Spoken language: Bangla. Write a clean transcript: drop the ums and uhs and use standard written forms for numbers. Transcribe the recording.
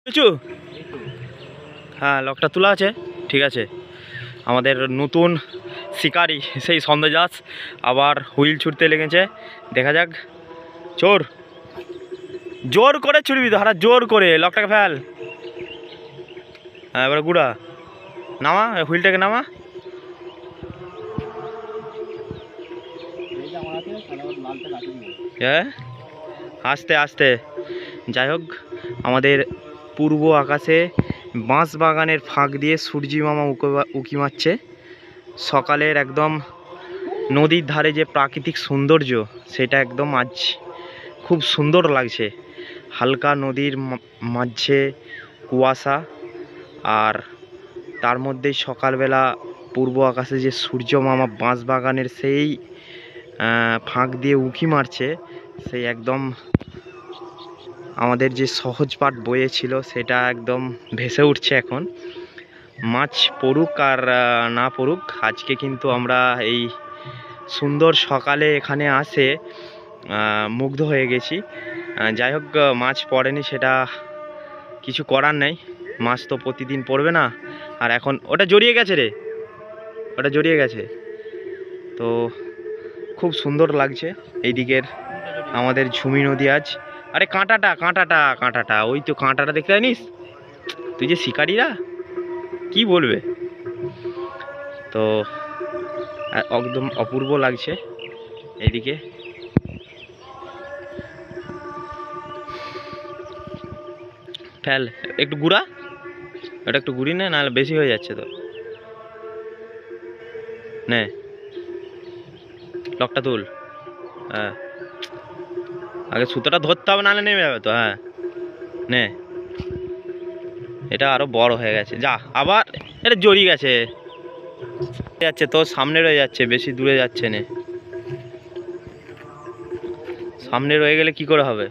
কিছু হ্যাঁ লকটা তোলা আছে, ঠিক আছে। আমাদের নতুন শিকারি সেই সন্দেশদাস আবার হুইল ছুটতে লেগেছে, দেখা যাক। চোর জোর করে ছুটবি তো, হারা জোর করে লকটাকে ফেল। হ্যাঁ এবার গুড়া নামা, হুইলটাকে নামা। হ্যাঁ আস্তে আস্তে। যাই হোক, আমাদের পূর্ব আকাশে বাঁশ বাগানের ফাঁক দিয়ে সূর্যি মামা উকি মারছে। সকালের একদম নদীর ধারে যে প্রাকৃতিক সৌন্দর্য, সেটা একদম আজ খুব সুন্দর লাগছে। হালকা নদীর মাঝে কুয়াশা, আর তার মধ্যেই সকালবেলা পূর্ব আকাশে যে সূর্য মামা বাঁশ বাগানের সেই ফাঁক দিয়ে উঁকি মারছে, সেই একদম আমাদের যে সহজ পাঠ বইয়ে ছিল সেটা একদম ভেসে উঠছে এখন। মাছ পড়ুক আর না পড়ুক, আজকে কিন্তু আমরা এই সুন্দর সকালে এখানে আসে মুগ্ধ হয়ে গেছি। যাই হোক, মাছ পড়েনি সেটা কিছু করার নেই, মাছ তো প্রতিদিন পড়বে না। আর এখন ওটা জড়িয়ে গেছে রে, ওটা জড়িয়ে গেছে। তো খুব সুন্দর লাগছে এই দিকের আমাদের ঝুমি নদী আজ। আরে কাঁটাটা কাঁটাটা কাঁটাটা, ওই তো কাঁটাটা দেখতে জানিস তুই, যে শিকারীরা কি বলবে। তো একদম অপূর্ব লাগছে এইদিকে। ফেল একটু গুড়া, এটা একটু গুড়ি নে, নাহলে বেশি হয়ে যাচ্ছে তো। নে লকটা তুল। হ্যাঁ আগে সুতোটা ধরতে হবে, নাহলে নেমে যাবে তো। হ্যাঁ নে, এটা আরো বড় হয়ে গেছে, যা আবার। এটা জড়িয়ে গেছে যাচ্ছে তো, সামনে রয়ে যাচ্ছে, বেশি দূরে যাচ্ছে না। সামনে রয়ে গেলে কি করে হবে।